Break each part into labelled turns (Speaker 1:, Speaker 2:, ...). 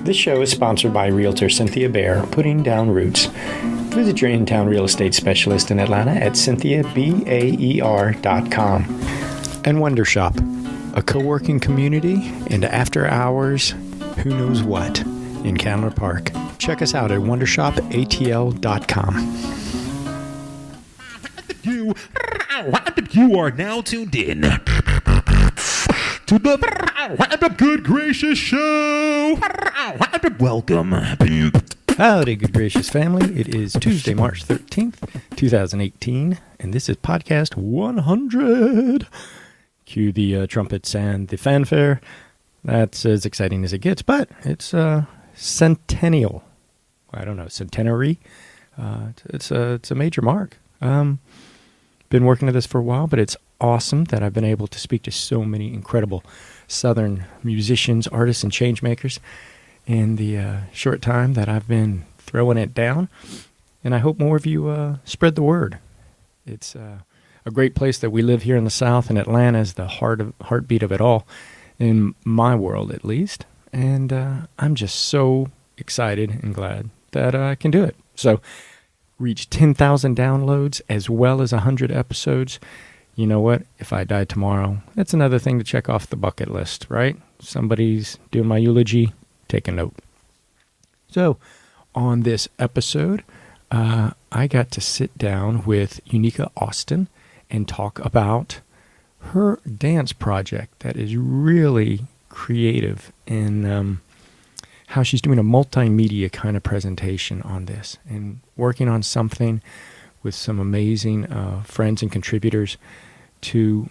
Speaker 1: This show is sponsored by Realtor Cynthia Baer, Putting Down Roots. Visit your in-town real estate specialist in Atlanta at cynthiabaer.com. And Wonder Shop, a co-working community and after-hours who knows what in Candler Park. Check us out at wondershopatl.com.
Speaker 2: You are now tuned in to the Good Gracious Show. Welcome.
Speaker 1: Howdy, Good Gracious family. It is Tuesday, March 13th, 2018, and this is podcast 100. Cue the trumpets and the fanfare. That's as exciting as it gets, but it's centennial. I don't know, centenary. It's a major mark. Been working at this for a while, but it's awesome that I've been able to speak to so many incredible Southern musicians, artists, and changemakers in the short time that I've been throwing it down. And I hope more of you spread the word. It's a great place that we live here in the South, and Atlanta is the heartbeat of it all, in my world at least. And I'm just so excited and glad that I can do it. So, reach 10,000 downloads as well as 100 episodes. You know what? If I die tomorrow, that's another thing to check off the bucket list, right? Somebody's doing my eulogy, take a note. So, on this episode, I got to sit down with Anicka Austin and talk about her dance project that is really creative in how she's doing a multimedia kind of presentation on this and working on something with some amazing friends and contributors to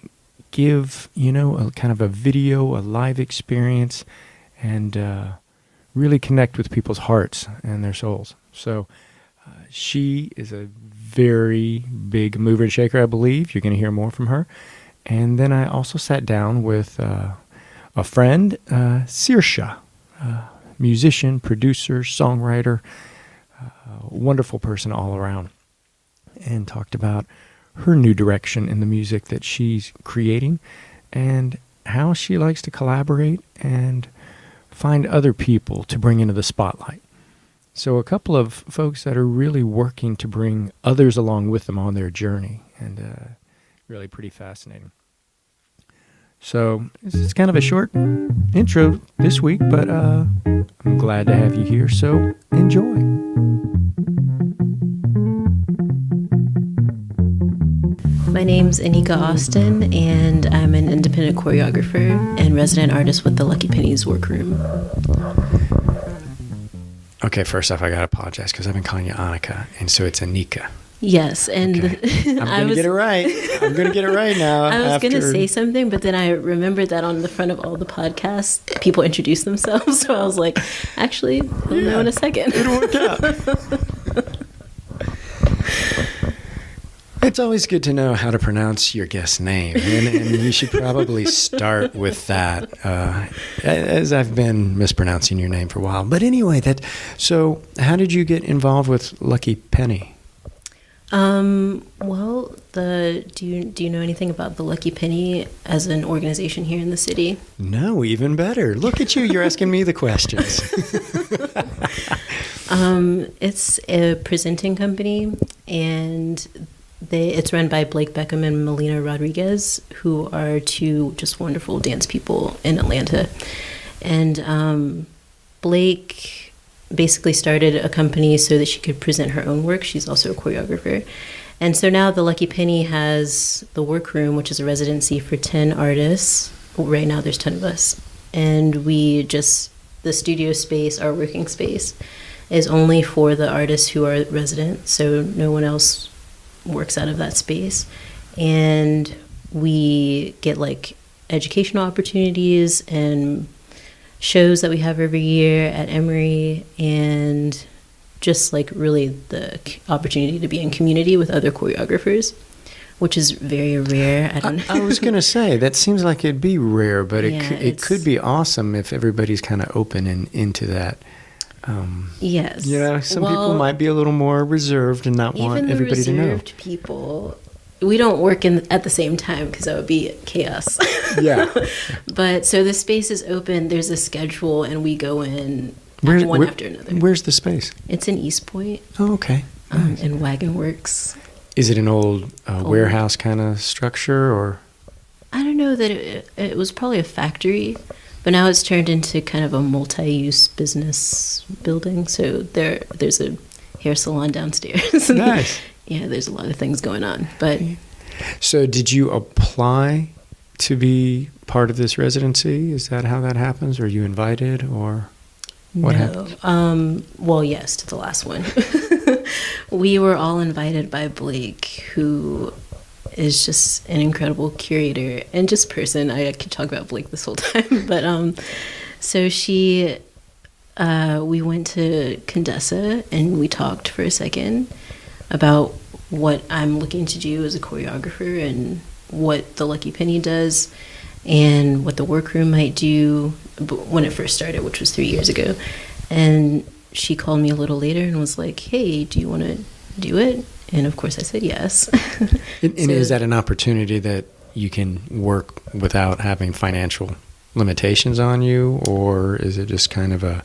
Speaker 1: give, a kind of a video, a live experience, and really connect with people's hearts and their souls. So she is a very big mover and shaker, I believe. You're going to hear more from her. And then I also sat down with a friend, Seersha, musician, producer, songwriter, wonderful person all around, and talked about her new direction in the music that she's creating and how she likes to collaborate and find other people to bring into the spotlight. So a couple of folks that are really working to bring others along with them on their journey, and really pretty fascinating. So it's kind of a short intro this week, but I'm glad to have you here, so enjoy.
Speaker 3: My name's Anicka Austin, and I'm an independent choreographer and resident artist with the Lucky Pennies Workroom.
Speaker 1: Okay, first off, I got to apologize because I've been calling you Anicka, and so it's Anicka.
Speaker 3: Yes, and
Speaker 1: okay. I'm going to get it right. I'm going to get it right now.
Speaker 3: I was going to say something, but then I remembered that on the front of all the podcasts, people introduce themselves. So I was like, actually, we'll know in a second.
Speaker 1: It'll work out. It's always good to know how to pronounce your guest's name, and you should probably start with that, as I've been mispronouncing your name for a while. But anyway, so how did you get involved with Lucky Penny?
Speaker 3: Well, do you know anything about the Lucky Penny as an organization here in the city?
Speaker 1: No, even better. Look at you. You're asking me the questions.
Speaker 3: It's a presenting company, and it's run by Blake Beckham and Melina Rodriguez, who are two just wonderful dance people in Atlanta. And Blake basically started a company so that she could present her own work. She's also a choreographer. And so now the Lucky Penny has the Workroom, which is a residency for 10 artists. Right now there's 10 of us. And the studio space, our working space, is only for the artists who are resident. So no one else works out of that space. And we get educational opportunities and shows that we have every year at Emory, and just really the opportunity to be in community with other choreographers, which is very rare.
Speaker 1: I was going to say, that seems like it'd be rare, but it could be awesome if everybody's kind of open and into that.
Speaker 3: Yes.
Speaker 1: Some people might be a little more reserved and not want everybody to know.
Speaker 3: Even the reserved people, we don't work at the same time because that would be chaos.
Speaker 1: Yeah.
Speaker 3: But so the space is open. There's a schedule, and we go in one after another.
Speaker 1: Where's the space?
Speaker 3: It's in East Point.
Speaker 1: Oh, okay. Nice.
Speaker 3: In Wagon Works.
Speaker 1: Is it an old warehouse kind of structure, or?
Speaker 3: I don't know that it was probably a factory, but now it's turned into kind of a multi-use business building. So there's a hair salon downstairs.
Speaker 1: Nice.
Speaker 3: Yeah, there's a lot of things going on. But
Speaker 1: so did you apply to be part of this residency? Is that how that happens? Or are you invited, or what happened?
Speaker 3: Well, yes, to the last one. We were all invited by Blake, who is just an incredible curator and just person. I could talk about Blake this whole time. But so we went to Condessa and we talked for a second about what I'm looking to do as a choreographer and what the Lucky Penny does and what the workroom might do when it first started, which was 3 years ago. And she called me a little later and was like, hey, do you want to do it? And of course I said yes.
Speaker 1: And is that an opportunity that you can work without having financial limitations on you, or is it just kind of a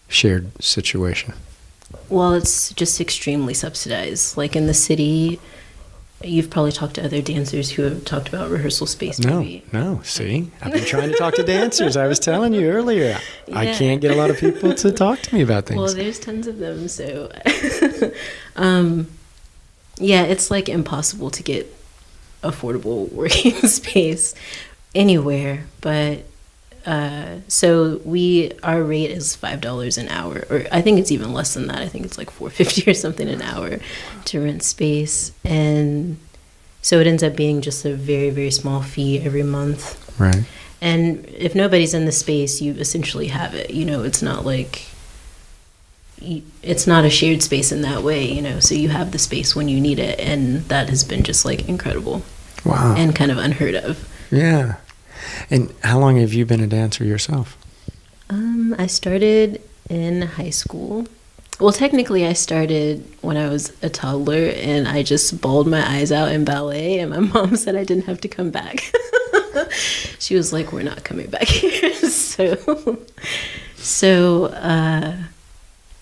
Speaker 1: shared situation?
Speaker 3: Well, it's just extremely subsidized. Like in the city, you've probably talked to other dancers who have talked about rehearsal space.
Speaker 1: No. See, I've been trying to talk to dancers. I was telling you earlier. Yeah. I can't get a lot of people to talk to me about things.
Speaker 3: Well, there's tons of them. So, yeah, it's like impossible to get affordable working space anywhere. But so our rate is $5 an hour, or I think it's even less than that. I think it's like $4.50 or something an hour to rent space, and so it ends up being just a very, very small fee every month.
Speaker 1: Right.
Speaker 3: And if nobody's in the space, you essentially have it. It's not like it's not a shared space in that way. So you have the space when you need it, and that has been just like incredible.
Speaker 1: Wow.
Speaker 3: And kind of unheard of.
Speaker 1: Yeah. And how long have you been a dancer yourself?
Speaker 3: I started in high school. Well, technically, I started when I was a toddler, and I just bawled my eyes out in ballet, and my mom said I didn't have to come back. She was like, we're not coming back here.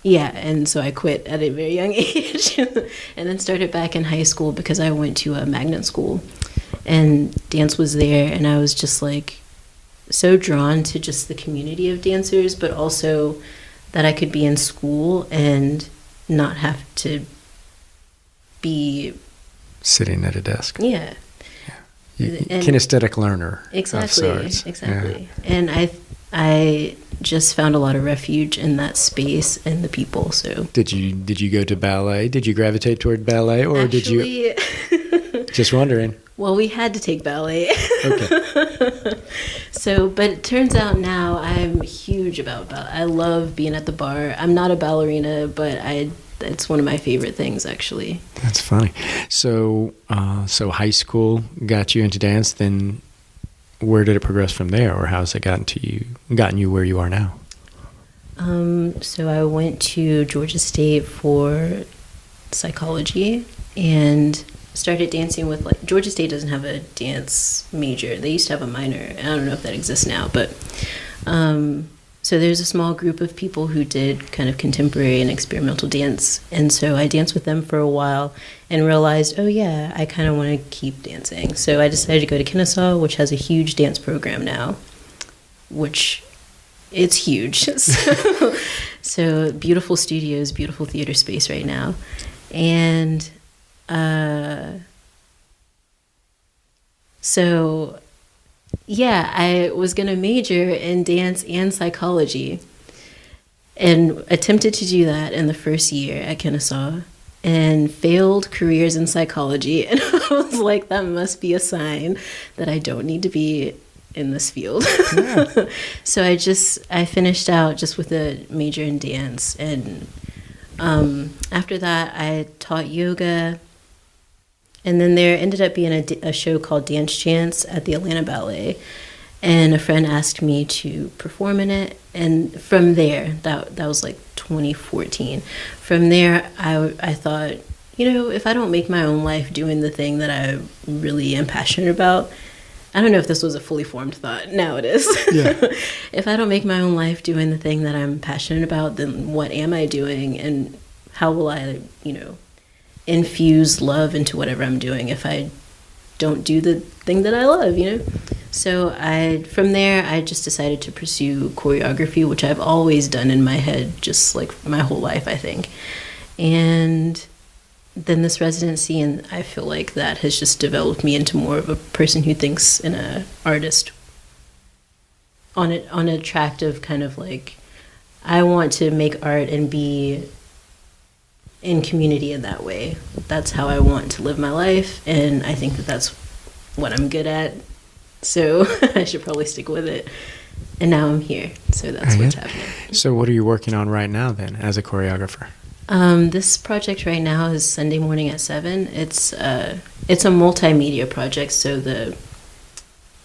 Speaker 3: Yeah, and so I quit at a very young age and then started back in high school because I went to a magnet school. And dance was there, and I was just like so drawn to just the community of dancers, but also that I could be in school and not have to be
Speaker 1: sitting at a desk.
Speaker 3: Yeah.
Speaker 1: Kinesthetic learner.
Speaker 3: Exactly.
Speaker 1: Of sorts.
Speaker 3: Exactly. Yeah. And I just found a lot of refuge in that space and the people. So
Speaker 1: did you go to ballet? Did you gravitate toward ballet, or did you? Just wondering.
Speaker 3: Well, we had to take ballet.
Speaker 1: Okay.
Speaker 3: But it turns out now I'm huge about ballet. I love being at the bar. I'm not a ballerina, but it's one of my favorite things, actually.
Speaker 1: That's funny. So high school got you into dance. Then where did it progress from there, or how's it gotten you where you are now?
Speaker 3: So I went to Georgia State for psychology and started dancing with, like, Georgia State doesn't have a dance major. They used to have a minor, and I don't know if that exists now, but so there's a small group of people who did kind of contemporary and experimental dance, and so I danced with them for a while and realized, oh yeah, I kind of want to keep dancing. So I decided to go to Kennesaw, which has a huge dance program now, which it's huge. So beautiful studios, beautiful theater space right now, and so yeah, I was going to major in dance and psychology and attempted to do that in the first year at Kennesaw and failed careers in psychology. And I was like, that must be a sign that I don't need to be in this field. Yeah. So I finished out just with a major in dance. And after that, I taught yoga. And then there ended up being a show called Dance Chance at the Atlanta Ballet. And a friend asked me to perform in it. And from there, that was like 2014. From there, I thought, if I don't make my own life doing the thing that I really am passionate about, I don't know if this was a fully formed thought. Now it is.
Speaker 1: Yeah.
Speaker 3: If I don't make my own life doing the thing that I'm passionate about, then what am I doing? And how will I, infuse love into whatever I'm doing if I don't do the thing that I love, So from there, I just decided to pursue choreography, which I've always done in my head, just like my whole life, I think. And then this residency, and I feel like that has just developed me into more of a person who thinks in a artist on a tract of kind of like, I want to make art and be in community in that way. That's how I want to live my life, and I think that that's what I'm good at. So I should probably stick with it. And now I'm here, so that's what's happening.
Speaker 1: So what are you working on right now then as a choreographer?
Speaker 3: This project right now is Sunday morning at 7. It's a multimedia project, so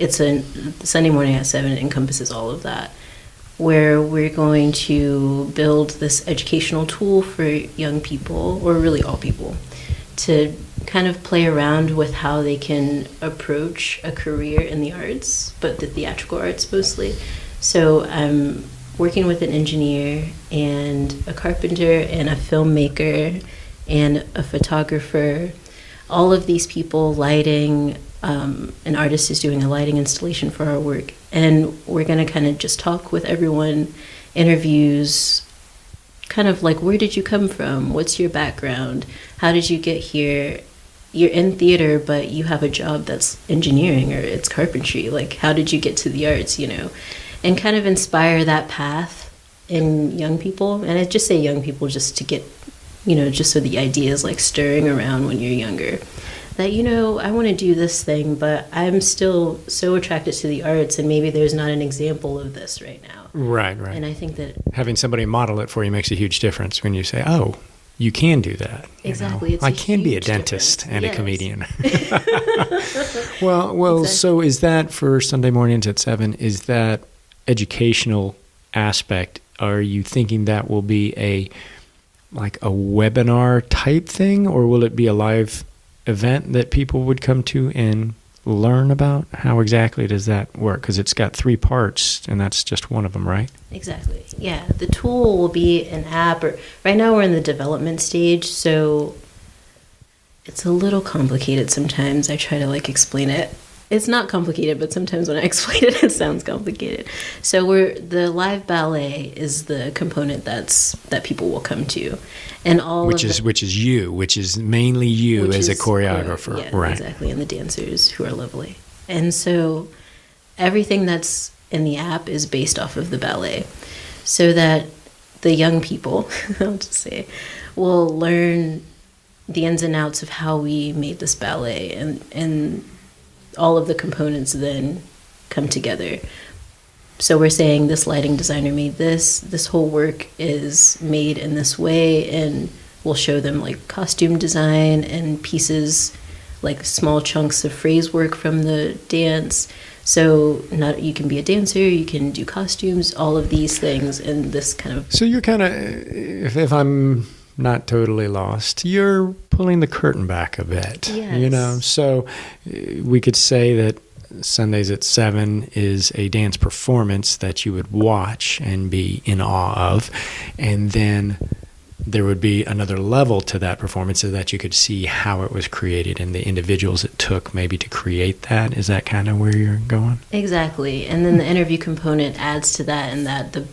Speaker 3: Sunday morning at 7 encompasses all of that, where we're going to build this educational tool for young people, or really all people, to kind of play around with how they can approach a career in the arts, but the theatrical arts mostly. So I'm working with an engineer and a carpenter and a filmmaker and a photographer. All of these people, lighting, an artist is doing a lighting installation for our work. And we're going to kind of just talk with everyone, interviews, kind of like, where did you come from? What's your background? How did you get here? You're in theater, but you have a job that's engineering or it's carpentry. Like, how did you get to the arts, And kind of inspire that path in young people. And I just say young people just to get, just so the idea is like stirring around when you're younger. That, I want to do this thing, but I'm still so attracted to the arts, and maybe there's not an example of this right now.
Speaker 1: Right.
Speaker 3: And I think that
Speaker 1: having somebody model it for you makes a huge difference when you say, oh, you can do that.
Speaker 3: Exactly. It's
Speaker 1: I can be a dentist
Speaker 3: difference.
Speaker 1: and
Speaker 3: Yes.
Speaker 1: a comedian. Well,
Speaker 3: Exactly.
Speaker 1: So is that for Sunday mornings at 7, is that educational aspect, are you thinking that will be a webinar type thing, or will it be a live event that people would come to and learn about? How exactly does that work? Because it's got 3 parts, and that's just one of them, right?
Speaker 3: Exactly. Yeah. The tool will be an app, or right now we're in the development stage, so it's a little complicated sometimes. I try to explain it. It's not complicated, but sometimes when I explain it, it sounds complicated. So the live ballet is the component that people will come to, and which
Speaker 1: is mainly you as a choreographer,
Speaker 3: yeah,
Speaker 1: right?
Speaker 3: Exactly, and the dancers who are lovely. And so everything that's in the app is based off of the ballet, so that the young people, I'll just say, will learn the ins and outs of how we made this ballet, and all of the components then come together. So we're saying this lighting designer made this whole work is made in this way, and we'll show them costume design and pieces, small chunks of phrase work from the dance. So you can be a dancer, you can do costumes, all of these things, and this kind of...
Speaker 1: So you're kind of, if I'm not totally lost, you're pulling the curtain back a bit.
Speaker 3: Yes.
Speaker 1: So we could say that Sundays at 7 is a dance performance that you would watch and be in awe of, and then there would be another level to that performance so that you could see how it was created and the individuals it took maybe to create that. Is that kind of where you're going?
Speaker 3: Exactly. And then the interview component adds to that, and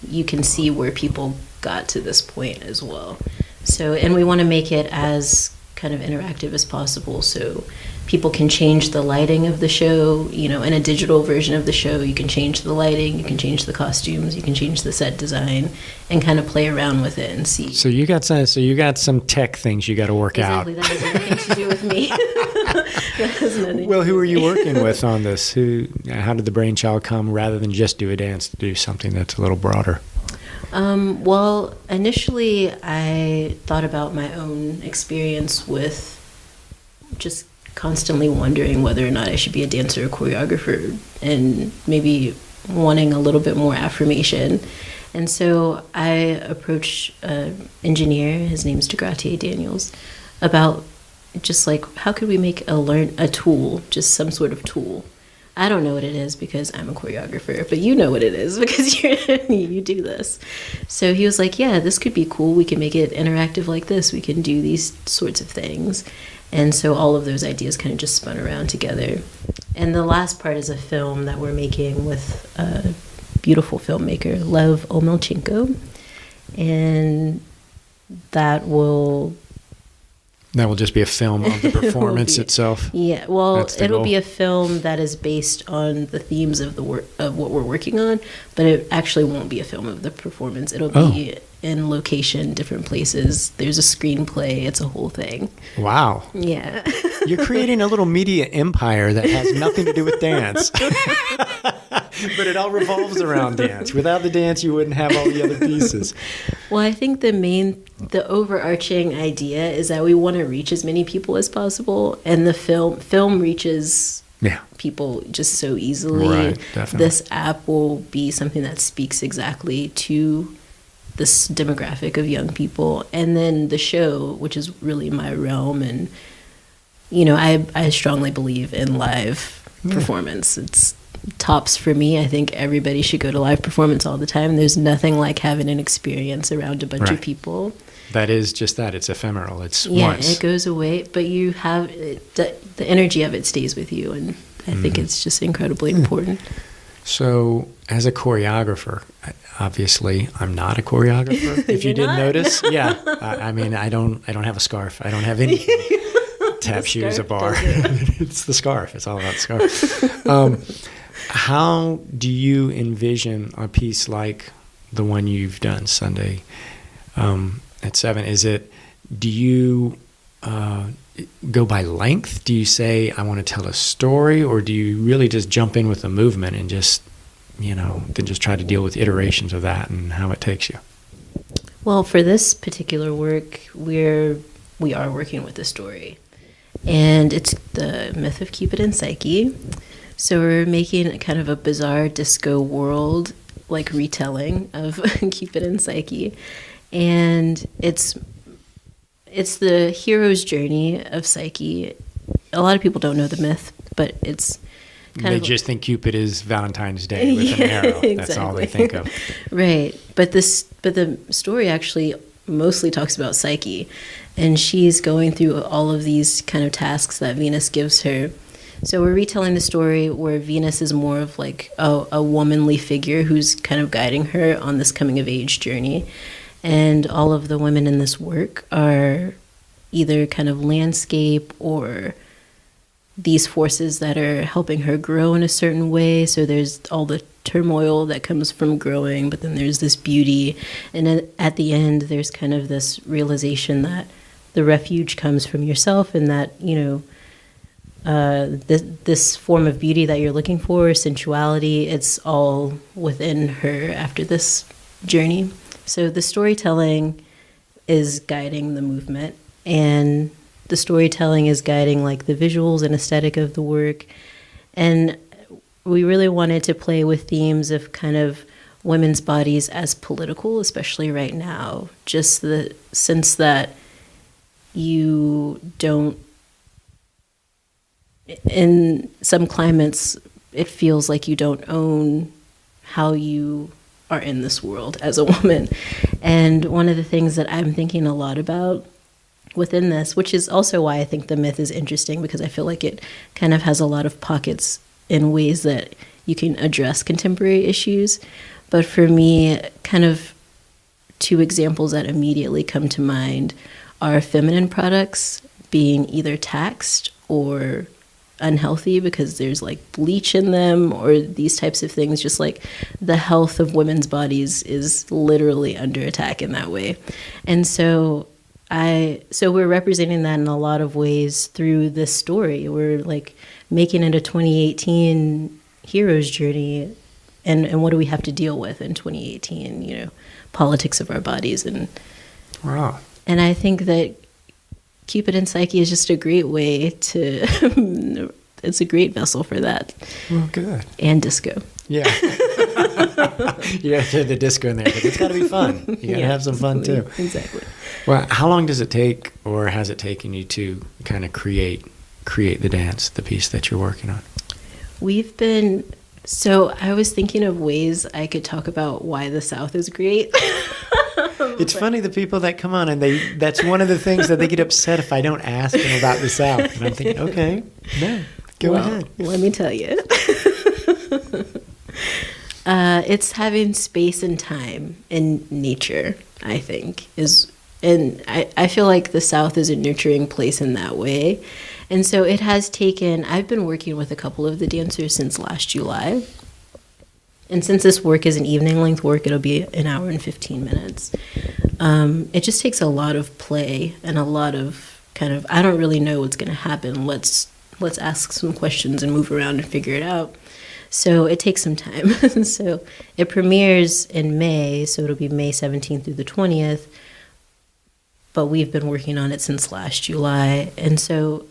Speaker 3: you can see where people got to this point as well. So, and we want to make it as kind of interactive as possible, so people can change the lighting of the show. In a digital version of the show, you can change the lighting, you can change the costumes, you can change the set design, and kind of play around with it and see.
Speaker 1: So you got some tech things you got to work out.
Speaker 3: Exactly, that has nothing to do with me. That has nothing.
Speaker 1: Well, who are you working with on this? How did the brainchild come, rather than just do a dance, to do something that's a little broader?
Speaker 3: Well, initially I thought about my own experience with just constantly wondering whether or not I should be a dancer or choreographer, and maybe wanting a little bit more affirmation. And so I approached an engineer, his name's DeGratier Daniels, about just how could we make a tool, just some sort of tool, I don't know what it is because I'm a choreographer, but you know what it is because you do this. So he was like, yeah, this could be cool. We can make it interactive like this. We can do these sorts of things. And so all of those ideas kind of just spun around together. And the last part is a film that we're making with a beautiful filmmaker, Lev Omelchenko. And that will
Speaker 1: just be a film of the performance itself.
Speaker 3: Yeah, well, it'll
Speaker 1: goal.
Speaker 3: be a film that is based on the themes of the work of what we're working on, but it actually won't be a film of the performance. It'll be in location, different places. There's a screenplay. It's a whole thing.
Speaker 1: Wow.
Speaker 3: Yeah.
Speaker 1: You're creating a little media empire that has nothing to do with dance. But it all revolves around dance. Without the dance, you wouldn't have all the other pieces.
Speaker 3: Well, I think the overarching idea is that we want to reach as many people as possible, and the film reaches people just so easily.
Speaker 1: Right, definitely.
Speaker 3: This app will be something that speaks exactly to this demographic of young people, and then the show, which is really my realm, and I strongly believe in live performance. It's tops for me. I think everybody should go to live performance all the time. There's nothing like having an experience around a bunch of people.
Speaker 1: That is just that. It's ephemeral. It's
Speaker 3: once. It goes away, but you have the energy of it stays with you, and I think it's just incredibly important.
Speaker 1: So, as a choreographer, obviously, I'm not a choreographer. If you didn't notice, I mean, I don't have a scarf. I don't have anything. Tap shoes, a bar. It's the scarf. It's all about the scarf. How do you envision a piece like the one you've done Sunday at 7? Do you go by length? Do you say, I want to tell a story? Or do you really just jump in with the movement and just try to deal with iterations of that and how it takes you?
Speaker 3: Well, for this particular work, we are working with a story. And it's the myth of Cupid and Psyche. So we're making kind of a bizarre disco world, like retelling of Cupid and Psyche. And it's the hero's journey of Psyche. A lot of people don't know the myth, but it's
Speaker 1: they just think Cupid is Valentine's Day with an arrow. That's
Speaker 3: exactly
Speaker 1: all they think of.
Speaker 3: Right. But the story actually mostly talks about Psyche. And she's going through all of these kind of tasks that Venus gives her. So we're retelling the story where Venus is more of like a womanly figure who's kind of guiding her on this coming of age journey. And all of the women in this work are either kind of landscape or these forces that are helping her grow in a certain way. So there's all the turmoil that comes from growing, but then there's this beauty. And then at the end, there's kind of this realization that the refuge comes from yourself, and that, this form of beauty that you're looking for, sensuality, it's all within her after this journey. So the storytelling is guiding the movement, and the storytelling is guiding like the visuals and aesthetic of the work. And we really wanted to play with themes of kind of women's bodies as political, especially right now. Just the sense that you don't, in some climates, it feels like you don't own how you are in this world as a woman. And one of the things that I'm thinking a lot about within this, which is also why I think the myth is interesting, because I feel like it kind of has a lot of pockets in ways that you can address contemporary issues. But for me, kind of two examples that immediately come to mind are feminine products being either taxed or unhealthy because there's like bleach in them or these types of things. Just like the health of women's bodies is literally under attack in that way. And so we're representing that in a lot of ways through this story. We're like making it a 2018 hero's journey, and what do we have to deal with in 2018? Politics of our bodies, and
Speaker 1: wow.
Speaker 3: And I think that Cupid and Psyche is just a great way to. It's a great vessel for that.
Speaker 1: Well, good.
Speaker 3: And disco.
Speaker 1: Yeah. You got to throw the disco in there, but it's got to be fun. You got to have some fun too.
Speaker 3: Exactly.
Speaker 1: Well, how long does it take, or has it taken you to kind of create the dance, the piece that you're working on?
Speaker 3: So I was thinking of ways I could talk about why the South is great.
Speaker 1: It's funny, the people that come on and that's one of the things that they get upset if I don't ask them about the South. And I'm thinking, okay, no, go ahead.
Speaker 3: Let me tell you. It's having space and time and nature, I think, and I feel like the South is a nurturing place in that way. And so it has I've been working with a couple of the dancers since last July. And since this work is an evening length work, it'll be an hour and 15 minutes. It just takes a lot of play and a lot of kind of, I don't really know what's going to happen. Let's ask some questions and move around and figure it out. So it takes some time. So it premieres in May, so it'll be May 17th through the 20th. But we've been working on it since last July. And so,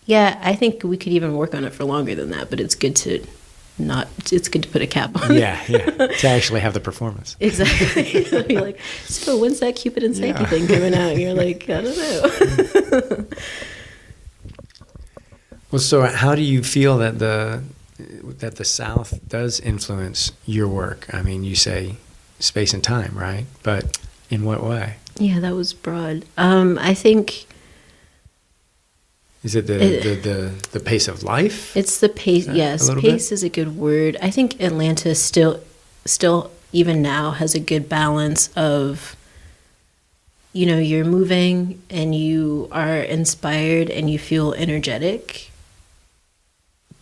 Speaker 3: yeah, I think we could even work on it for longer than that, but it's good to put a cap on it.
Speaker 1: Yeah, to actually have the performance.
Speaker 3: Exactly. You're like, so when's that Cupid and Psyche thing coming out? And you're like, I don't know.
Speaker 1: Well, so how do you feel that the South does influence your work? I mean, you say space and time, right? But in what way?
Speaker 3: Yeah, that was broad. I think...
Speaker 1: Is it the pace of life?
Speaker 3: It's the pace, yes. Pace is a good word. I think Atlanta still even now has a good balance of, you're moving and you are inspired and you feel energetic,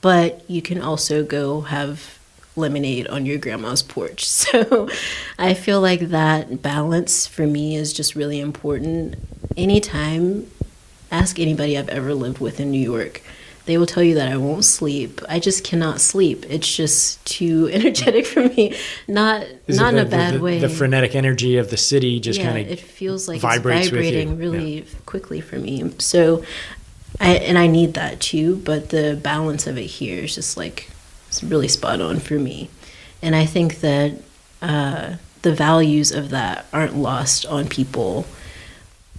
Speaker 3: but you can also go have lemonade on your grandma's porch. So I feel like that balance for me is just really important. Anytime, ask anybody I've ever lived with in New York. They will tell you that I won't sleep. I just cannot sleep. It's just too energetic for me. Not in a bad way.
Speaker 1: The frenetic energy of the city just kind of
Speaker 3: it feels like it's vibrating really quickly for me. So I need that too, but the balance of it here is just like, it's really spot on for me. And I think that the values of that aren't lost on people,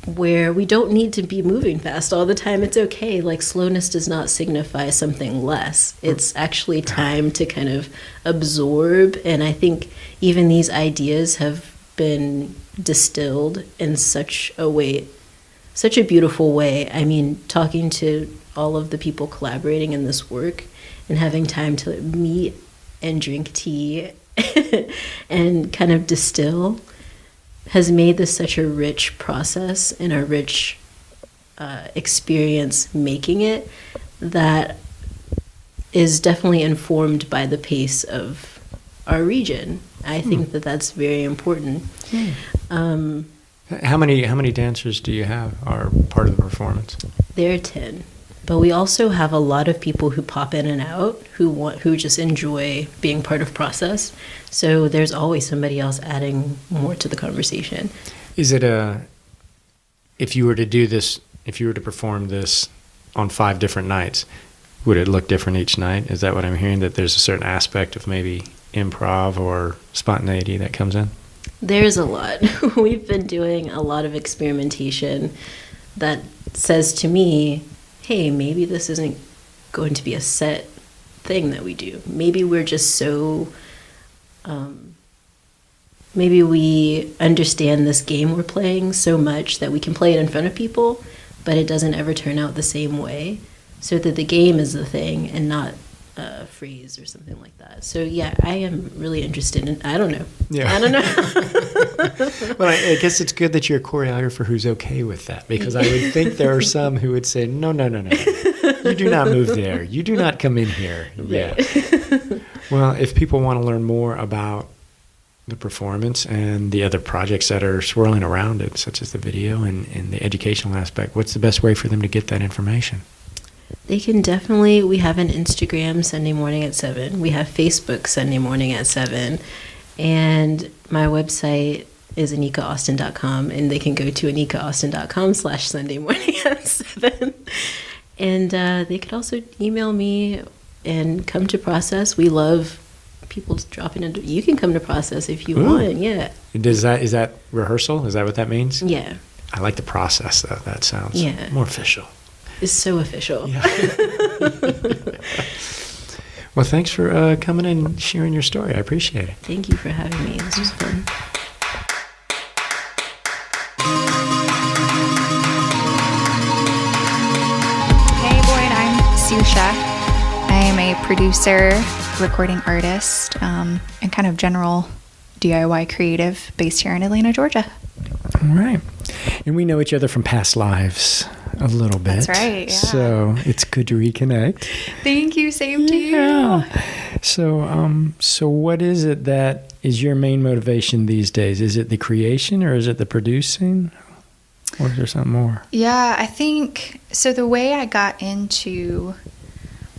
Speaker 3: where we don't need to be moving fast all the time. It's okay. Like, slowness does not signify something less. It's actually time to kind of absorb. And I think even these ideas have been distilled in such a beautiful way. I mean, talking to all of the people collaborating in this work and having time to meet and drink tea and kind of distill has made this such a rich process and a rich experience making it, that is definitely informed by the pace of our region. I think that that's very important.
Speaker 1: How many dancers do you have are part of the performance?
Speaker 3: There are 10. But we also have a lot of people who pop in and out who just enjoy being part of process. So there's always somebody else adding more to the conversation.
Speaker 1: Is it if you were to perform this on 5 different nights, would it look different each night? Is that what I'm hearing, that there's a certain aspect of maybe improv or spontaneity that comes in?
Speaker 3: There's a lot. We've been doing a lot of experimentation that says to me, hey, maybe this isn't going to be a set thing that we do. Maybe we're just so, maybe we understand this game we're playing so much that we can play it in front of people, but it doesn't ever turn out the same way, so that the game is the thing and not a phrase or something like that. So yeah, I am really interested in, I don't know. I don't know.
Speaker 1: Well, I guess it's good that you're a choreographer who's okay with that, because I would think there are some who would say, no. You do not move there. You do not come in here. Yeah. Well, if people want to learn more about the performance and the other projects that are swirling around it, such as the video and the educational aspect, what's the best way for them to get that information?
Speaker 3: They can definitely, we have an Instagram Sunday morning at 7. We have Facebook Sunday morning at 7. And my website is AnickaAustin.com, and they can go to AnickaAustin.com/Sunday morning at 7. And they could also email me and come to Process. We love people dropping into, you can come to Process if you want, yeah.
Speaker 1: Is that rehearsal? Is that what that means?
Speaker 3: Yeah.
Speaker 1: I like the process, though. That sounds more official.
Speaker 3: It's so official.
Speaker 1: Yeah. Well, thanks for coming and sharing your story. I appreciate it.
Speaker 3: Thank you for having me. This was fun.
Speaker 4: Hey, Boyd, I'm Seersha. I am a producer, recording artist, and kind of general DIY creative based here in Atlanta, Georgia.
Speaker 1: All right. And we know each other from past lives a little bit.
Speaker 4: That's right, yeah.
Speaker 1: So it's good to reconnect.
Speaker 4: Thank you. Same to you.
Speaker 1: So what is it that is your main motivation these days? Is it the creation or is it the producing? Or is there something more?
Speaker 4: Yeah, I think so. The way I got into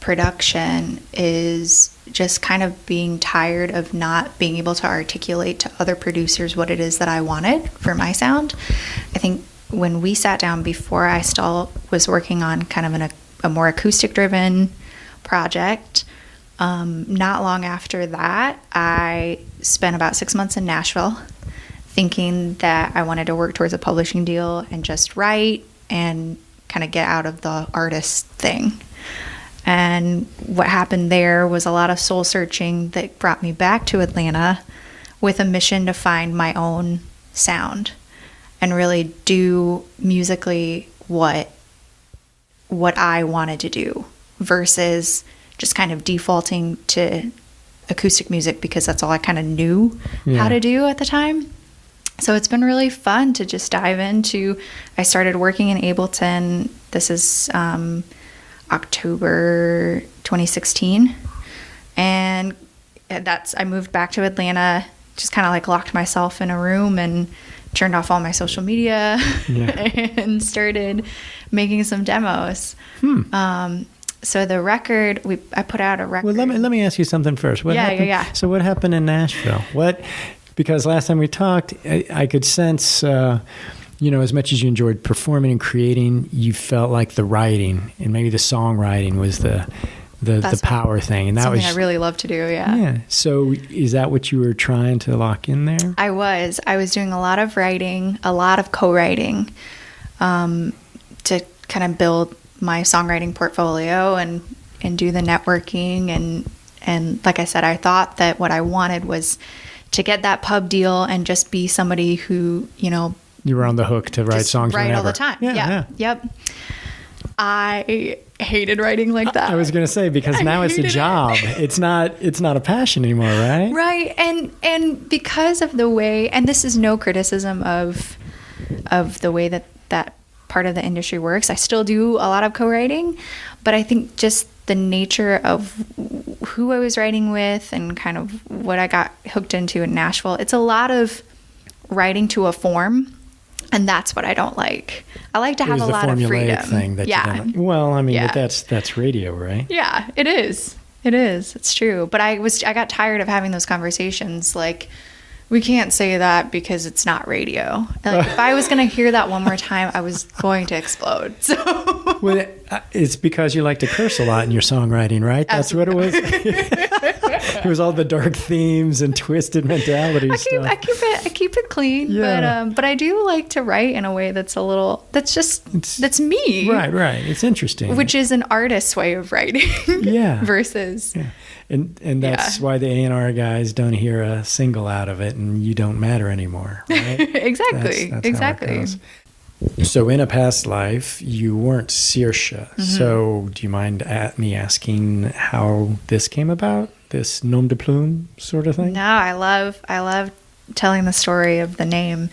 Speaker 4: production is just kind of being tired of not being able to articulate to other producers what it is that I wanted for my sound. I think when we sat down before, I still was working on kind of a more acoustic driven project. Not long after that, I spent about 6 months in Nashville thinking that I wanted to work towards a publishing deal and just write and kind of get out of the artist thing. And what happened there was a lot of soul searching that brought me back to Atlanta with a mission to find my own sound and really do musically what I wanted to do versus just kind of defaulting to acoustic music because that's all I kind of knew how to do at the time. So it's been really fun to just dive into. I started working in Ableton. This is October 2016, and I moved back to Atlanta, just kind of like locked myself in a room and turned off all my social media and started making some demos. So the record, I put out a record.
Speaker 1: Well, let me ask you something first. What happened? So what happened in Nashville? Because last time we talked, I could sense, as much as you enjoyed performing and creating, you felt like the writing and maybe the songwriting was the power thing. And that was
Speaker 4: something I really love to do. Yeah.
Speaker 1: Yeah. So is that what you were trying to lock in there?
Speaker 4: I was doing a lot of writing, a lot of co-writing, to kind of build my songwriting portfolio and do the networking. And like I said, I thought that what I wanted was to get that pub deal and just be somebody who,
Speaker 1: you were on the hook to write songs
Speaker 4: whenever.
Speaker 1: all
Speaker 4: the time.
Speaker 1: Yeah.
Speaker 4: Yep. I hated writing like that.
Speaker 1: I was going to say, because now it's a job. It's not a passion anymore, right?
Speaker 4: Right. And because of the way, and this is no criticism of the way that part of the industry works. I still do a lot of co-writing, but I think just the nature of who I was writing with and kind of what I got hooked into in Nashville, it's a lot of writing to a form. And that's what I don't like. I like to have a lot of freedom.
Speaker 1: Thing that but that's radio, right?
Speaker 4: Yeah, it is. It is. It's true. But I got tired of having those conversations. Like, we can't say that because it's not radio. Like, if I was going to hear that one more time, I was going to explode. So,
Speaker 1: well, it's because you like to curse a lot in your songwriting, right? That's what it was. It was all the dark themes and twisted mentalities.
Speaker 4: I keep it clean, but I do like to write in a way that's that's me.
Speaker 1: Right. It's interesting.
Speaker 4: Which is an artist's way of writing. Versus. Yeah.
Speaker 1: And that's why the A&R guys don't hear a single out of it, and you don't matter anymore, right?
Speaker 4: Exactly.
Speaker 1: That's
Speaker 4: exactly.
Speaker 1: How it goes. So in a past life, you weren't Seersha. Mm-hmm. So do you mind me asking how this came about? This nom de plume sort of thing?
Speaker 4: No, I love telling the story of the name.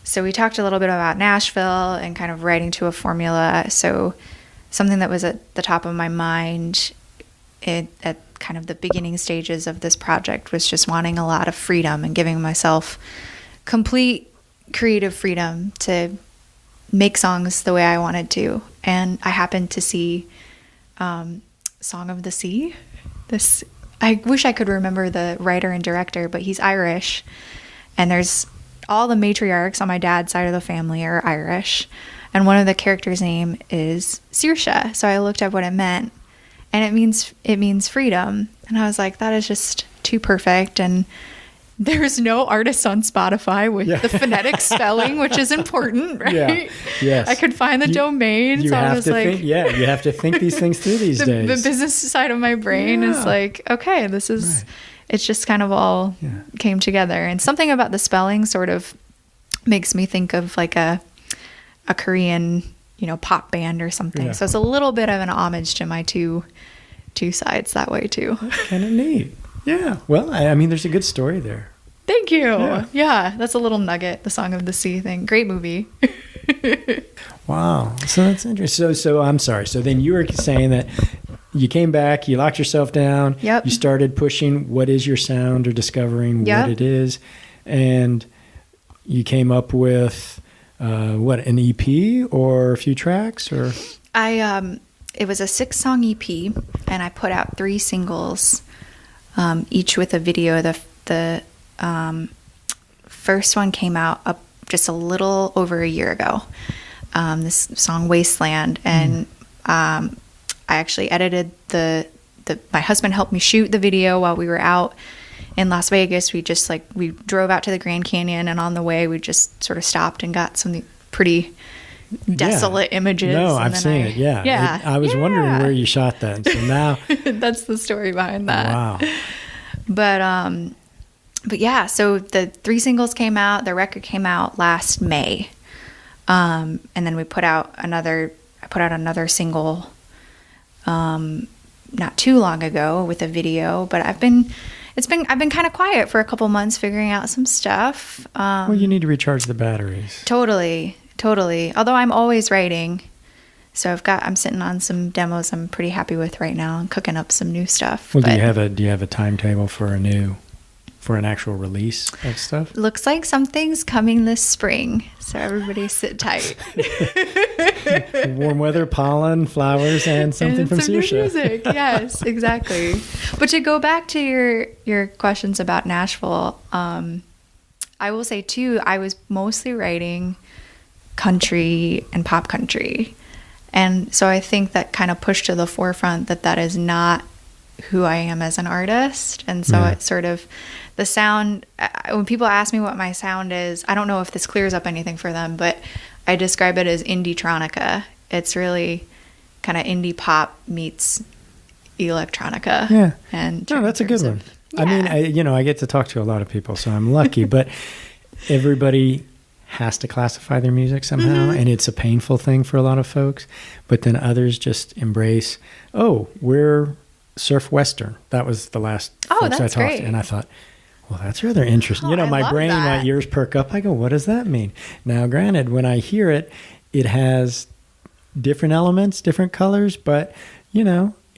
Speaker 4: So we talked a little bit about Nashville and kind of writing to a formula. So something that was at the top of my mind at kind of the beginning stages of this project was just wanting a lot of freedom and giving myself complete creative freedom to make songs the way I wanted to. And I happened to see Song of the Sea. I wish I could remember the writer and director, but he's Irish. And there's all the matriarchs on my dad's side of the family are Irish. And one of the characters' name is Seersha. So I looked up what it meant. And it means freedom. And I was like, that is just too perfect. And there's no artists on Spotify with the phonetic spelling, which is important, right?
Speaker 1: Yeah. Yes.
Speaker 4: I could find the domain.
Speaker 1: You
Speaker 4: So I
Speaker 1: have
Speaker 4: was
Speaker 1: to
Speaker 4: like,
Speaker 1: think, you have to think these things through these days.
Speaker 4: the business side of my brain is like, okay, this is, it's just kind of all came together. And something about the spelling sort of makes me think of like a Korean, pop band or something.
Speaker 1: Yeah.
Speaker 4: So it's a little bit of an homage to my two sides that way too.
Speaker 1: Kind of neat. Yeah. Well, I mean, there's a good story there.
Speaker 4: Thank you. Yeah, that's a little nugget, the Song of the Sea thing. Great movie.
Speaker 1: Wow. So that's interesting. So I'm sorry. So then you were saying that you came back, you locked yourself down.
Speaker 4: Yep.
Speaker 1: You started pushing what is your sound or discovering what it is. And you came up with, an EP or a few tracks or?
Speaker 4: It was a 6-song EP, and I put out 3 singles, each with a video. The first one came out just a little over a year ago. This song "Wasteland," and I actually edited my husband helped me shoot the video while we were out in Las Vegas. We drove out to the Grand Canyon, and on the way we just sort of stopped and got some pretty desolate images.
Speaker 1: No, I've seen it. Yeah.
Speaker 4: Yeah.
Speaker 1: I was wondering where you shot that. So now
Speaker 4: that's the story behind that.
Speaker 1: Wow.
Speaker 4: But yeah, so the 3 singles came out, the record came out last May. And then I put out another single, not too long ago with a video, but I've been kind of quiet for a couple months figuring out some stuff.
Speaker 1: Well, you need to recharge the batteries.
Speaker 4: Totally. Although I'm always writing. So I'm sitting on some demos I'm pretty happy with right now and cooking up some new stuff.
Speaker 1: Well, do you have a timetable for an actual release of stuff?
Speaker 4: Looks like something's coming this spring. So everybody sit tight.
Speaker 1: Warm weather, pollen, flowers, and something from
Speaker 4: some new
Speaker 1: Seersha.
Speaker 4: music. Yes, exactly. But to go back to your questions about Nashville, I will say too, I was mostly writing country and pop country. And so I think that kind of pushed to the forefront that is not who I am as an artist. And so it's sort of the sound, when people ask me what my sound is, I don't know if this clears up anything for them, but I describe it as indie-tronica. It's really kind of indie pop meets electronica.
Speaker 1: Yeah.
Speaker 4: And
Speaker 1: no, that's a good one.
Speaker 4: Yeah.
Speaker 1: I mean, I get to talk to a lot of people, so I'm lucky, but everybody has to classify their music somehow, and it's a painful thing for a lot of folks, but then others just embrace, we're surf western. That was the last folks I talked to, and I thought, well, that's rather interesting. My brain, my ears perk up. I go, what does that mean? Now, granted, when I hear it, it has different elements, different colors, but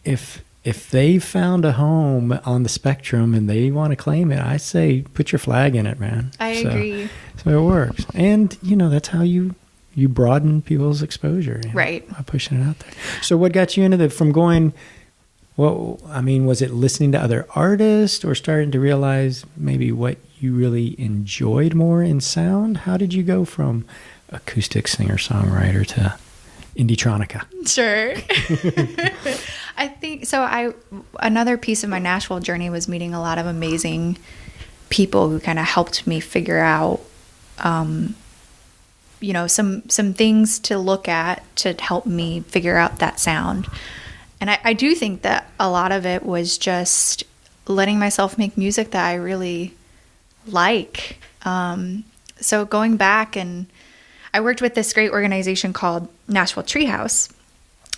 Speaker 1: if they found a home on the spectrum and they want to claim it, I say put your flag in it, man.
Speaker 4: I agree.
Speaker 1: So it works. And, that's how you broaden people's exposure.
Speaker 4: Right.
Speaker 1: By pushing it out there. So what got you into from going, was it listening to other artists or starting to realize maybe what you really enjoyed more in sound? How did you go from acoustic singer-songwriter to indie-tronica?
Speaker 4: Sure. I think so. Another piece of my Nashville journey was meeting a lot of amazing people who kind of helped me figure out, some things to look at to help me figure out that sound. And I do think that a lot of it was just letting myself make music that I really like. So going back, and I worked with this great organization called Nashville Treehouse,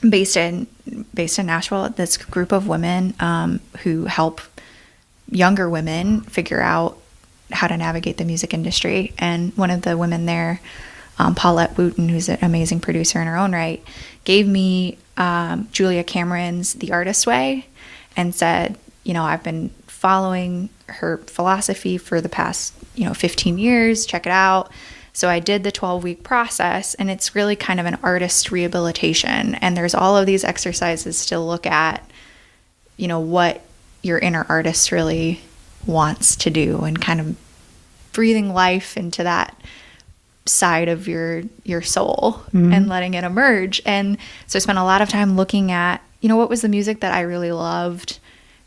Speaker 4: based in Nashville. This group of women who help younger women figure out how to navigate the music industry. And one of the women there, Paulette Wooten, who's an amazing producer in her own right, gave me Julia Cameron's The Artist Way and said, I've been following her philosophy for the past, 15 years. Check it out. So I did the 12-week process, and it's really kind of an artist rehabilitation. And there's all of these exercises to look at, what your inner artist really wants to do and kind of breathing life into that side of your soul and letting it emerge. And so I spent a lot of time looking at, what was the music that I really loved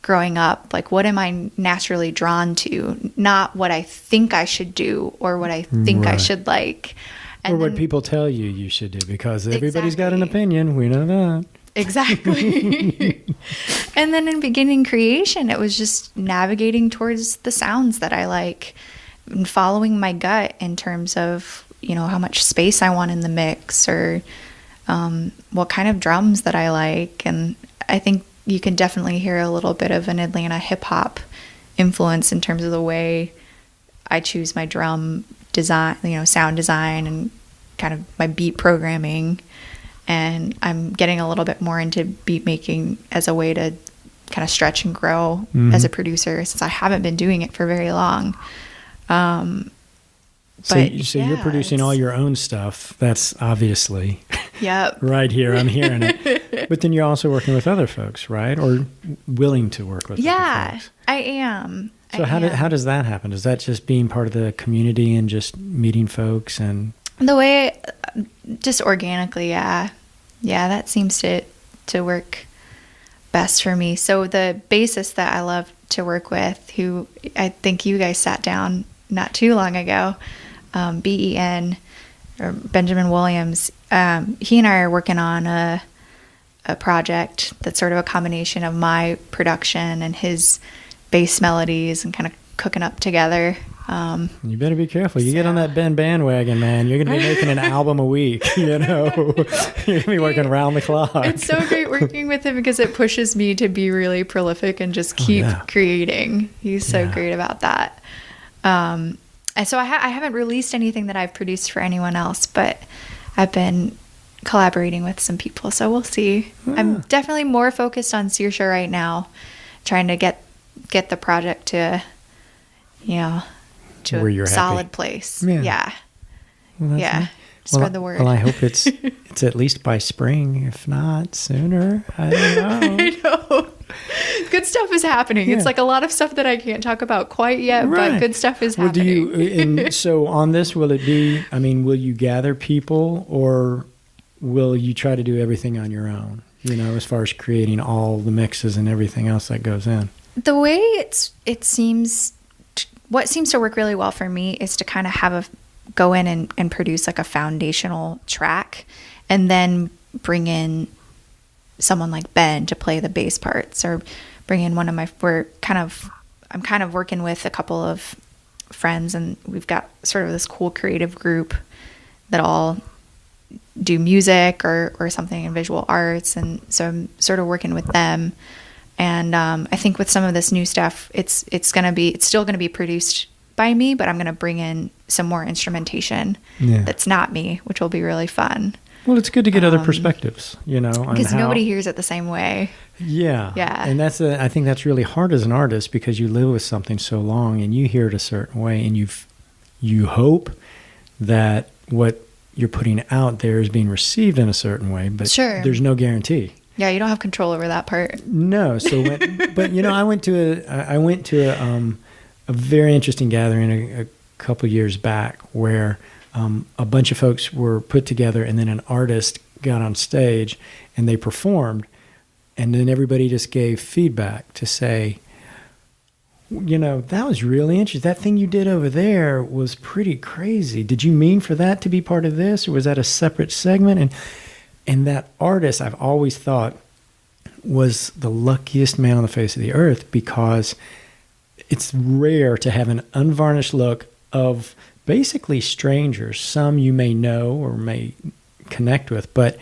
Speaker 4: growing up. Like, what am I naturally drawn to? Not what I think I should do or what I think I should like.
Speaker 1: Or what people tell you you should do, because everybody's got an opinion. We know that.
Speaker 4: Exactly. And then in beginning creation, it was just navigating towards the sounds that I like and following my gut in terms of, you know, how much space I want in the mix, or what kind of drums that I like. And I think you can definitely hear a little bit of an Atlanta hip hop influence in terms of the way I choose my drum design, you know, sound design, and kind of my beat programming. And I'm getting a little bit more into beat making as a way to kind of stretch and grow as a producer, since I haven't been doing it for very long.
Speaker 1: So you're producing all your own stuff. That's obviously right here. I'm hearing it. But then you're also working with other folks, right? Or willing to work with other folks.
Speaker 4: I am.
Speaker 1: So how does that happen? Is that just being part of the community and just meeting folks? And
Speaker 4: the way, just organically, that seems to work best for me. So the bassist that I love to work with, who I think you guys sat down not too long ago, BEN, or Benjamin Williams, he and I are working on a project that's sort of a combination of my production and his bass melodies, and kind of cooking up together.
Speaker 1: You better be careful. You get on that Ben bandwagon, man. You're going to be making an album a week. You know, you're going to be working around the clock.
Speaker 4: It's so great working with him, because it pushes me to be really prolific and just keep creating. He's so great about that. And so I haven't released anything that I've produced for anyone else, but I've been collaborating with some people. So we'll see. I'm definitely more focused on Seersha right now, trying to get the project to, you know, to
Speaker 1: where
Speaker 4: a solid
Speaker 1: happy.
Speaker 4: Place.
Speaker 1: Well,
Speaker 4: yeah. Spread the word.
Speaker 1: Well, I hope it's at least by spring, if not sooner. I don't know.
Speaker 4: I know. Good stuff is happening. Yeah. It's like a lot of stuff that I can't talk about quite yet, but good stuff is happening.
Speaker 1: And so on this, will you gather people, or will you try to do everything on your own, you know, as far as creating all the mixes and everything else that goes in?
Speaker 4: The way what seems to work really well for me is to kind of go in and produce like a foundational track, and then bring in someone like Ben to play the bass parts, or bring in I'm kind of working with a couple of friends, and we've got sort of this cool creative group that all do music or something in visual arts. And so I'm sort of working with them. And I think with some of this new stuff, it's still gonna be produced by me, but I'm gonna bring in some more instrumentation that's not me, which will be really fun.
Speaker 1: Well, it's good to get other perspectives, you know,
Speaker 4: because nobody hears it the same way.
Speaker 1: Yeah. And I think that's really hard as an artist, because you live with something so long and you hear it a certain way, and you hope that what you're putting out there is being received in a certain way, but there's no guarantee.
Speaker 4: Yeah, you don't have control over that part.
Speaker 1: No. So, but you know, I went to a very interesting gathering a couple years back, where a bunch of folks were put together, and then an artist got on stage and they performed, and then everybody just gave feedback to say, you know, that was really interesting. That thing you did over there was pretty crazy. Did you mean for that to be part of this, or was that a separate segment? And that artist, I've always thought, was the luckiest man on the face of the earth, because it's rare to have an unvarnished look of basically strangers. Some you may know or may connect with, but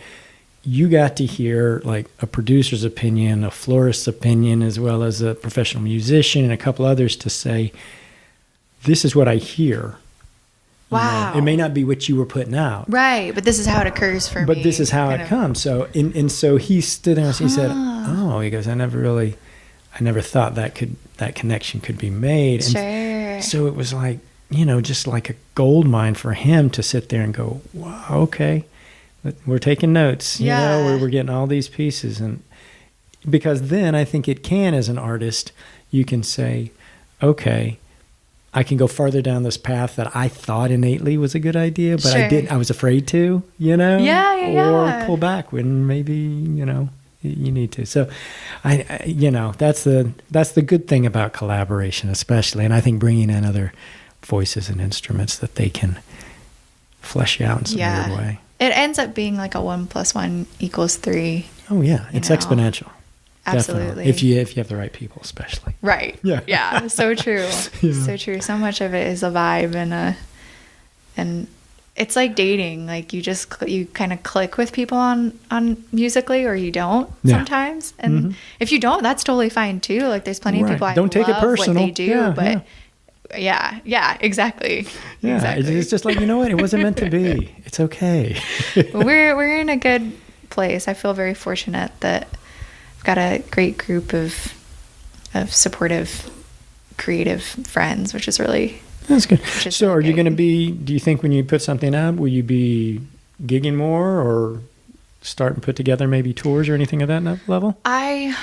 Speaker 1: you got to hear like a producer's opinion, a florist's opinion, as well as a professional musician and a couple others to say, this is what I hear.
Speaker 4: Wow.
Speaker 1: You know, it may not be what you were putting out.
Speaker 4: Right, but this is how it occurs for me.
Speaker 1: But this is how it comes. So, and so he stood there and he said, he goes, I never thought that connection could be made. And so it was like, you know, just like a gold mine for him to sit there and go, wow, okay, we're taking notes. You know, we're getting all these pieces. And because then I think it can, as an artist, you can say, okay, I can go farther down this path that I thought innately was a good idea, but I was afraid to, you know?
Speaker 4: Yeah.
Speaker 1: Or pull back when maybe, you know, You need to. So, that's the good thing about collaboration, especially, and I think bringing in other voices and instruments that they can flesh you out in some weird way.
Speaker 4: It ends up being like a 1 + 1 = 3.
Speaker 1: Oh yeah, it's exponential.
Speaker 4: Absolutely.
Speaker 1: Definitely. If you have the right people, especially.
Speaker 4: Right.
Speaker 1: Yeah.
Speaker 4: Yeah. So true.
Speaker 1: Yeah.
Speaker 4: So true. So much of it is a vibe and it's like dating. Like you kind of click with people on musically, or you don't sometimes. And if you don't, that's totally fine too. Like there's plenty of people I
Speaker 1: don't take it
Speaker 4: love
Speaker 1: personal.
Speaker 4: what they do, but yeah, exactly.
Speaker 1: Yeah,
Speaker 4: exactly.
Speaker 1: it's just like, you know what? It wasn't meant to be. It's okay.
Speaker 4: We're in a good place. I feel very fortunate that I've got a great group of supportive, creative friends, which is really.
Speaker 1: That's good. So
Speaker 4: really
Speaker 1: are you
Speaker 4: great.
Speaker 1: going to be, do you think when you put something up, will you be gigging more or start and put together maybe tours or anything of that level?
Speaker 4: I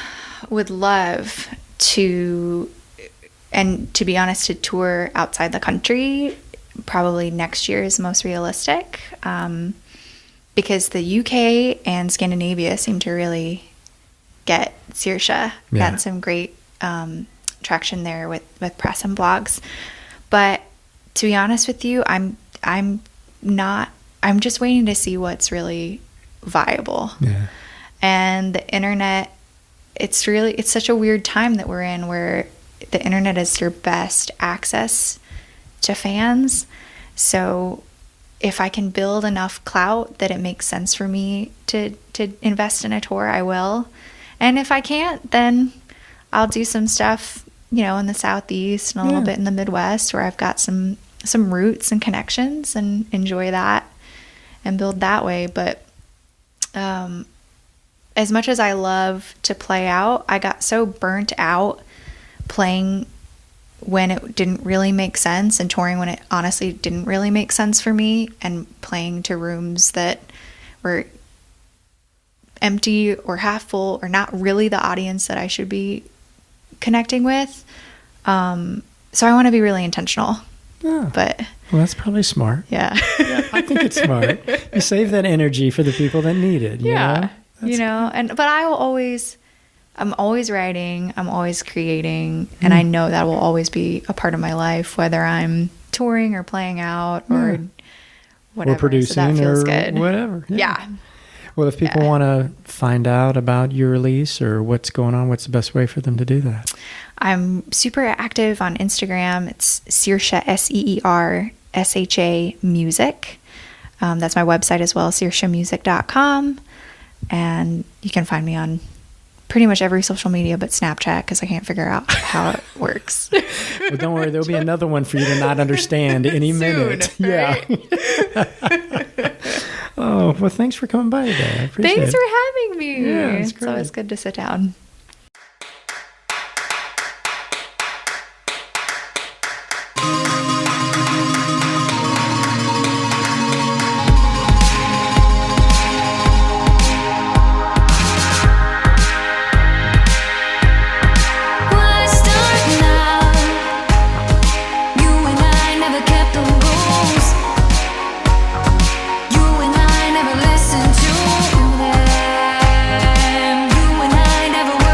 Speaker 4: would love to, and to be honest, to tour outside the country. Probably next year is most realistic, because the UK and Scandinavia seem to really get Seersha. Got some great traction there with press and blogs. But to be honest with you, I'm just waiting to see what's really viable.
Speaker 1: Yeah.
Speaker 4: And the internet, it's such a weird time that we're in, where the internet is your best access to fans. So if I can build enough clout that it makes sense for me to invest in a tour, I will. And if I can't, then I'll do some stuff, in the Southeast and a little bit in the Midwest, where I've got some roots and connections, and enjoy that and build that way. But as much as I love to play out, I got so burnt out playing when it didn't really make sense, and touring when it honestly didn't really make sense for me, and playing to rooms that were empty or half full, or not really the audience that I should be connecting with. So I want to be really intentional.
Speaker 1: Oh,
Speaker 4: but
Speaker 1: well, that's probably smart.
Speaker 4: Yeah.
Speaker 1: I think it's smart. You save that energy for the people that need it. You know?
Speaker 4: But I'm always writing, I'm always creating, and I know that will always be a part of my life, whether I'm touring or playing out or whatever.
Speaker 1: Or producing,
Speaker 4: so that feels
Speaker 1: or
Speaker 4: good.
Speaker 1: whatever.
Speaker 4: Yeah.
Speaker 1: Well, if people want to find out about your release or what's going on, what's the best way for them to do that?
Speaker 4: I'm super active on Instagram. It's Seersha, Seersha music. That's my website as well, seershamusic.com. And you can find me on pretty much every social media but Snapchat, because I can't figure out how it works.
Speaker 1: Well, don't worry, there'll be another one for you to not understand any minute.
Speaker 4: Right?
Speaker 1: Yeah. Oh, well, thanks for coming by today. I appreciate
Speaker 4: Thanks
Speaker 1: it.
Speaker 4: for having me.
Speaker 1: Yeah,
Speaker 4: it's always good to sit down.
Speaker 5: Never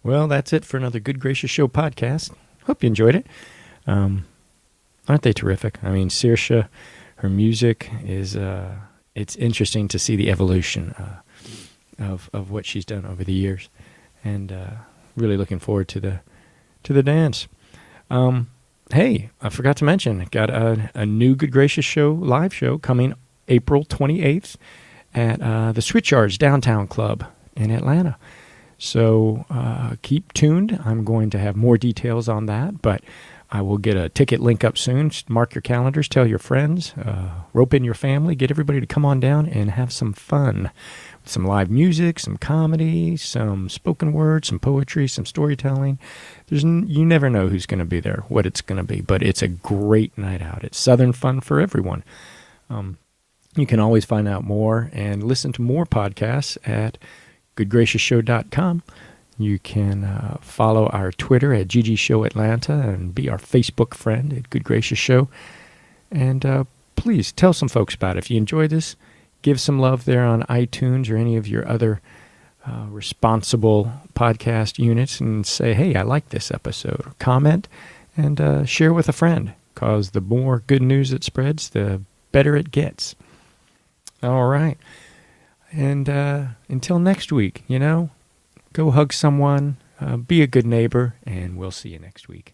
Speaker 1: Well, that's it for another Good Gracious Show podcast. Hope you enjoyed it. Aren't they terrific? I mean, Seersha, her music is, it's interesting to see the evolution of what she's done over the years. And really looking forward to the dance. Hey, I forgot to mention, got a new Good Gracious Show live show coming April 28th at the Switchyards Downtown Club in Atlanta. So keep tuned. I'm going to have more details on that, but I will get a ticket link up soon. Mark your calendars, tell your friends, rope in your family, get everybody to come on down and have some fun. Some live music, some comedy, some spoken word, some poetry, some storytelling. You never know who's going to be there, what it's going to be, but it's a great night out. It's Southern fun for everyone. You can always find out more and listen to more podcasts at goodgracioushow.com. You can follow our Twitter at GG Show Atlanta and be our Facebook friend at Good Gracious Show. And please tell some folks about it. If you enjoy this, give some love there on iTunes or any of your other responsible podcast units and say, hey, I like this episode. Comment and share with a friend, because the more good news it spreads, the better it gets. All right. And until next week, go hug someone, be a good neighbor, and we'll see you next week.